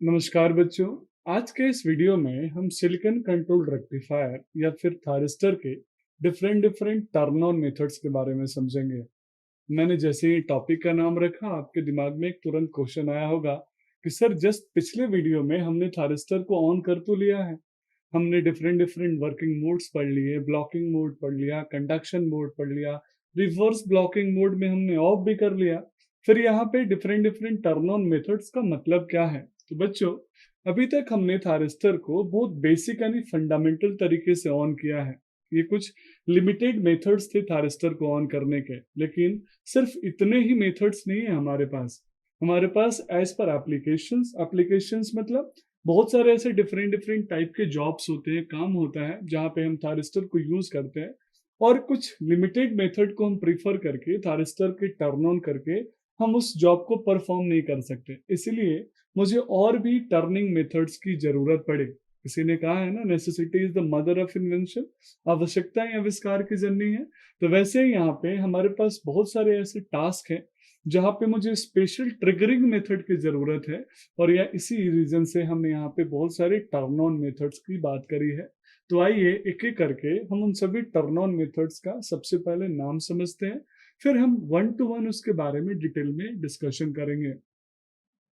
नमस्कार बच्चों। आज के इस वीडियो में हम सिलिकॉन कंट्रोल रेक्टिफायर या फिर थारिस्टर के different different turn on methods के बारे में समझेंगे। मैंने जैसे ही टॉपिक का नाम रखा, आपके दिमाग में एक तुरंत क्वेश्चन आया होगा कि सर, जस्ट पिछले वीडियो में हमने थारिस्टर को ऑन कर तो लिया है, हमने डिफरेंट डिफरेंट वर्किंग मोड्स पढ़ लिए, ब्लॉकिंग मोड पढ़ लिया, कंडक्शन मोड पढ़ लिया, रिवर्स ब्लॉकिंग मोड में हमने ऑफ भी कर लिया, फिर यहाँ पे different different turn on methods का मतलब क्या है। तो बच्चों, अभी तक हमने थारिस्टर को बहुत बेसिक यानी फंडामेंटल तरीके से ऑन किया है। ये कुछ लिमिटेड मेथड्स थे थारिस्टर को ऑन करने के, लेकिन सिर्फ इतने ही मेथड्स नहीं है हमारे पास एज पर एप्लीकेशंस एप्लीकेशंस मतलब बहुत सारे ऐसे डिफरेंट डिफरेंट टाइप के जॉब्स होते हैं, काम होता है जहाँ पे हम थारिस्टर को यूज करते हैं, और कुछ लिमिटेड मेथड को हम प्रीफर करके थारिस्टर के टर्न ऑन करके हम उस जॉब को परफॉर्म नहीं कर सकते। इसीलिए मुझे और भी टर्निंग मेथड्स की जरूरत पड़े। किसी ने कहा है ना, necessity is the mother of invention. आवश्यकता ही आविष्कार की जननी है। तो वैसे ही यहाँ पे हमारे पास बहुत सारे ऐसे टास्क हैं जहाँ पे मुझे स्पेशल ट्रिगरिंग मेथड की जरूरत है, और या इसी रीजन से हमने यहाँ पे बहुत सारे टर्न ऑन मेथड्स की बात करी है। तो आइए एक एक करके हम उन सभी टर्न ऑन मेथड्स का सबसे पहले नाम समझते हैं, फिर हम वन टू वन उसके बारे में डिटेल में डिस्कशन करेंगे।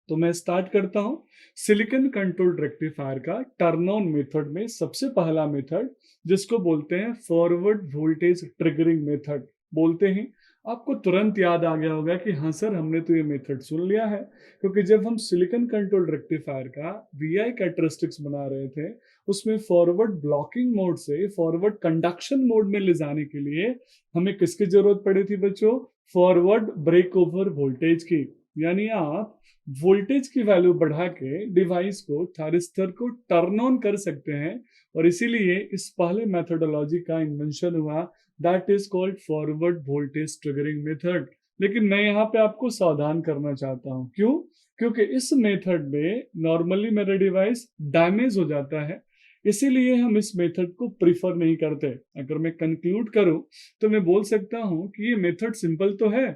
तो मैं स्टार्ट करता हूं। सिलिकॉन कंट्रोल्ड रेक्टिफायर का टर्न ऑन मेथड में सबसे पहला मेथड, जिसको बोलते हैं फॉरवर्ड वोल्टेज ट्रिगरिंग मेथड, बोलते हैं। आपको तुरंत याद आ गया होगा कि हाँ सर, हमने तो ये मेथड सुन लिया है, क्योंकि जब हम सिलिकॉन कंट्रोल्ड रेक्टिफायर का वीआई कैरेक्टरिस्टिक्स बना रहे थे, उसमें फॉरवर्ड ब्लॉकिंग मोड से फॉरवर्ड कंडक्शन मोड में ले जाने के लिए हमें किसकी जरूरत पड़ी थी बच्चों? फॉरवर्ड ब्रेक ओवर वोल्टेज की। यानी आप वोल्टेज की वैल्यू बढ़ा के डिवाइस को, थारिस्टर को टर्न ऑन कर सकते हैं, और इसीलिए इस पहले मेथोडोलॉजी का इन्वेंशन हुआ, that is called forward voltage triggering method. लेकिन मैं यहाँ पे आपको सावधान करना चाहता हूँ। क्यों? क्योंकि इस मेथड में नॉर्मली मेरा डिवाइस डैमेज हो जाता है, इसीलिए हम इस मेथड को प्रिफर नहीं करते। अगर मैं कंक्लूड करूं तो मैं बोल सकता हूं कि ये मेथड सिंपल तो है,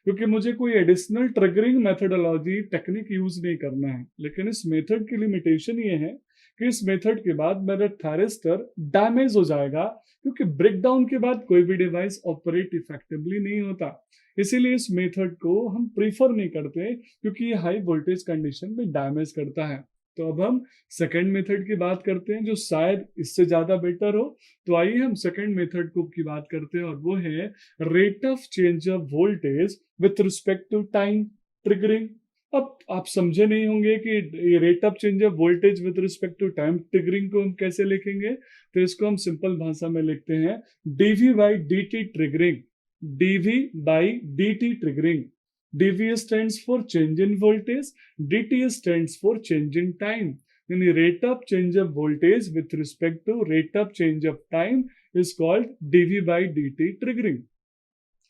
क्योंकि मुझे कोई additional triggering methodology technique use नहीं करना है, लेकिन इस मेथड की लिमिटेशन ये है कि इस मेथड के बाद मेरा थारिस्टर डैमेज हो जाएगा, क्योंकि ब्रेकडाउन के बाद कोई भी डिवाइस ऑपरेट इफेक्टिवली नहीं होता। इसीलिए इस मेथड को हम प्रीफर नहीं करते, क्योंकि ये हाई वोल्टेज कंडीशन में डैमेज करता है। तो अब हम सेकेंड मेथड की बात करते हैं, जो शायद इससे ज्यादा बेटर हो। तो आइए हम सेकेंड मेथड को की बात करते हैं, और वो है rate of change of voltage with respect to time triggering. अब आप समझे नहीं होंगे कि ये rate of change of voltage with respect to time triggering को हम कैसे लिखेंगे। तो इसको हम सिंपल भाषा में लिखते हैं dv by d t triggering. Dv by d t triggering. dv stands for change in voltage, dt stands for change in time. यानी rate of change of voltage with respect to rate of change of time is called dv by dt triggering.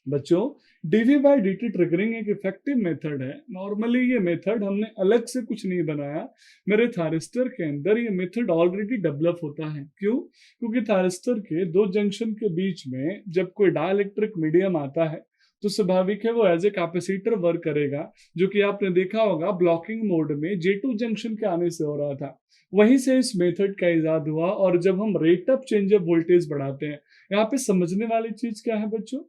बच्चों, dv by dt triggering एक effective method है। Normally ये method हमने अलग से कुछ नहीं बनाया, मेरे थारिस्टर के अंदर ये मेथड ऑलरेडी डेवलप होता है। क्यों? क्योंकि थारिस्टर के दो जंक्शन के बीच में जब कोई डाइलेक्ट्रिक मीडियम आता है, तो स्वाभाविक है वो एज ए कैपेसिटर वर्क करेगा, जो कि आपने देखा होगा ब्लॉकिंग मोड में J2 जंक्शन के आने से हो रहा था। वहीं से इस मेथड का इजाद हुआ, और जब हम rate of change of voltage बढ़ाते हैं, यहाँ पे समझने वाली चीज क्या है बच्चों?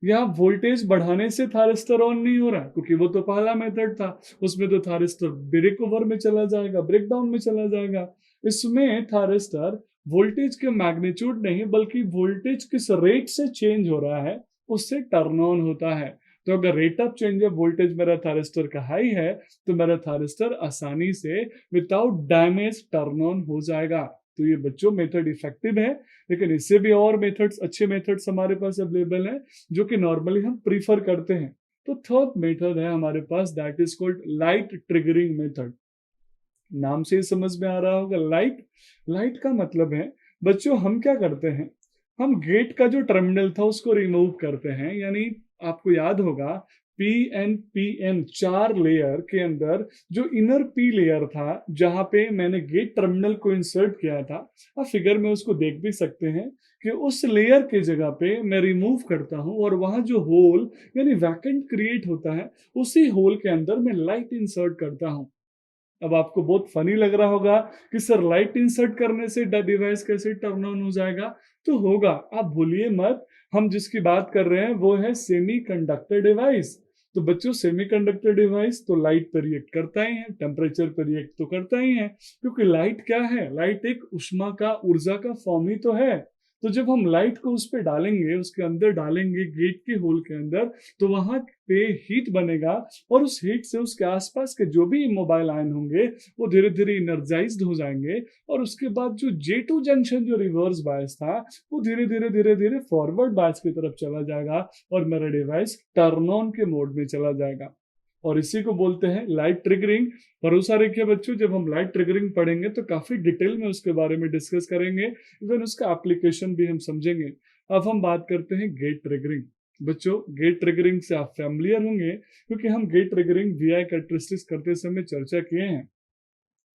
यहाँ वोल्टेज बढ़ाने से थारिस्टर ऑन नहीं हो रहा, क्योंकि वो तो पहला मेथड था, उसमें तो थारिस्टर ब्रेक ओवर में चला जाएगा, ब्रेक डाउन में चला जाएगा। इसमें थारिस्टर वोल्टेज के मैग्नीट्यूड नहीं, बल्कि वोल्टेज किस रेट से चेंज हो रहा है उससे टर्न ऑन होता है। तो अगर rate of change of voltage मेरा थारिस्टर का हाई है, तो मेरा थारिस्टर आसानी से विदाउट डैमेज टर्न ऑन हो जाएगा। तो ये बच्चों मेथड इफेक्टिव है, लेकिन इससे भी और मेथड्स, अच्छे मेथड्स हमारे पास अवेलेबल हैं, जो कि नॉर्मली हम प्रीफर करते हैं। तो थर्ड मेथड है हमारे पास, that is called light triggering method. नाम से ही समझ में आ रहा होगा, लाइट। लाइट का मतलब है बच्चों, हम क्या करते हैं, हम गेट का जो टर्मिनल था उसको रिमूव करते हैं। यानी आपको याद होगा पी एन पी एन चार लेयर के अंदर जो इनर पी लेयर था, जहां पे मैंने गेट टर्मिनल को इंसर्ट किया था, आप फिगर में उसको देख भी सकते हैं कि उस लेयर के जगह पे मैं रिमूव करता हूं, और वहां जो होल यानी वैकेंट क्रिएट होता है, उसी होल के अंदर मैं लाइट इंसर्ट करता हूं। अब आपको बहुत फनी लग रहा होगा कि सर लाइट इंसर्ट करने से डिवाइस कैसे टर्न ऑन हो जाएगा? तो होगा, आप भूलिए मत। हम जिसकी बात कर रहे हैं वो है सेमीकंडक्टर डिवाइस। तो बच्चों, सेमीकंडक्टर डिवाइस तो लाइट पे रिएक्ट करता ही है, टेम्परेचर पे रिएक्ट तो करता ही है, क्योंकि लाइट क्या है? लाइट एक ऊष्मा का, ऊर्जा का फॉर्म ही तो है। तो जब हम लाइट को उस पे डालेंगे, उसके अंदर डालेंगे गेट के होल के अंदर, तो वहां पे हीट बनेगा, और उस हीट से उसके आसपास के जो भी इमोबाइल आयन होंगे वो धीरे धीरे इनर्जाइज्ड हो जाएंगे, और उसके बाद जो J2 जंक्शन जो रिवर्स बायस था वो धीरे धीरे फॉरवर्ड बायस की तरफ चला जाएगा, और मेरा डिवाइस टर्न ऑन के मोड में चला जाएगा। और इसी को बोलते हैं लाइट ट्रिगरिंग। भरोसा रखिए बच्चों, जब हम लाइट ट्रिगरिंग पढ़ेंगे तो काफी डिटेल में उसके बारे में डिस्कस करेंगे, इवन उसका एप्लीकेशन भी हम समझेंगे। अब हम बात करते हैं गेट ट्रिगरिंग। बच्चों, गेट ट्रिगरिंग से आप फैमिलियर होंगे, क्योंकि हम गेट ट्रिगरिंग वीआई कैरेक्टरिस्टिक्स करते समय चर्चा किए हैं।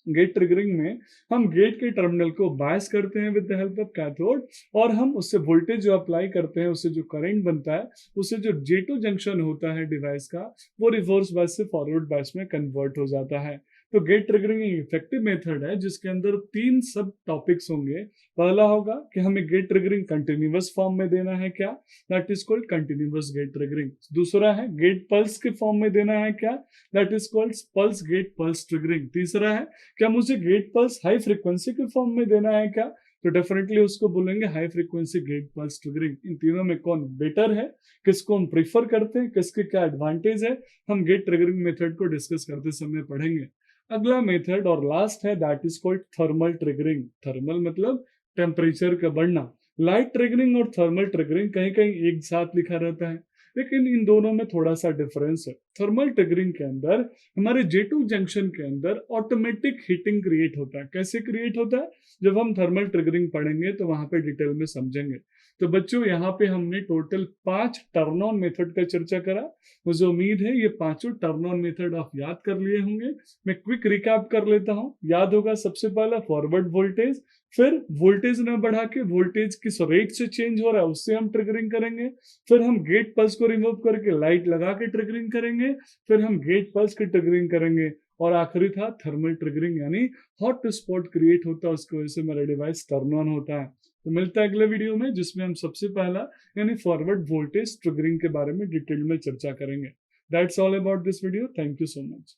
गेट ट्रिगरिंग में हम गेट के टर्मिनल को बायस करते हैं with the help of cathode, और हम उससे वोल्टेज जो अप्लाई करते हैं, उससे जो करंट बनता है, उससे जो J2 जंक्शन होता है डिवाइस का, वो रिवर्स बायस से फॉरवर्ड बायस में कन्वर्ट हो जाता है। तो गेट ट्रिगरिंग एक इफेक्टिव मेथड है जिसके अंदर 3 सब टॉपिक्स होंगे। पहला होगा कि हमें गेट ट्रिगरिंग कंटिन्यूअस फॉर्म में देना है क्या, that is called continuous gate triggering. दूसरा है गेट पल्स के फॉर्म में देना है क्या, that is called pulse gate pulse triggering. तीसरा है क्या मुझे गेट पल्स हाई फ्रीक्वेंसी के फॉर्म में देना है क्या, तो डेफिनेटली उसको बोलेंगे high frequency gate pulse triggering. इन तीनों में कौन बेटर है, किसको हम प्रीफर करते हैं, किसके क्या एडवांटेज है, हम गेट ट्रिगरिंग मेथड को डिस्कस करते समय पढ़ेंगे। अगला मेथड और लास्ट है that is called thermal triggering. Thermal मतलब टेम्परेचर का बढ़ना। लाइट ट्रिगरिंग और थर्मल ट्रिगरिंग कहीं कहीं एक साथ लिखा रहता है, लेकिन इन दोनों में थोड़ा सा डिफरेंस है। थर्मल ट्रिगरिंग के अंदर हमारे J2 जंक्शन के अंदर ऑटोमेटिक हीटिंग क्रिएट होता है। कैसे क्रिएट होता है, जब हम थर्मल ट्रिगरिंग पढ़ेंगे तो वहां पे डिटेल में समझेंगे। तो बच्चों, यहाँ पे हमने टोटल 5 टर्न ऑन मेथड का चर्चा करा। मुझे उम्मीद है ये पांचों टर्न ऑन मेथड आप याद कर लिए होंगे। मैं क्विक रिकैप कर लेता हूँ। याद होगा, सबसे पहला फॉरवर्ड वोल्टेज, फिर वोल्टेज न बढ़ा के वोल्टेज किस रेट से चेंज हो रहा है उससे हम ट्रिगरिंग करेंगे, फिर हम गेट पल्स को रिमूव करके लाइट लगा के ट्रिगरिंग करेंगे, फिर हम गेट पल्स की ट्रिगरिंग करेंगे, और आखिरी था थर्मल ट्रिगरिंग, यानी हॉट स्पॉट क्रिएट होता है, उसकी वजह से मेरा डिवाइस टर्न ऑन होता है। तो मिलता है अगले वीडियो में, जिसमें हम सबसे पहला यानी फॉरवर्ड वोल्टेज ट्रिगरिंग के बारे में डिटेल में चर्चा करेंगे। That's all about this video. Thank you so much.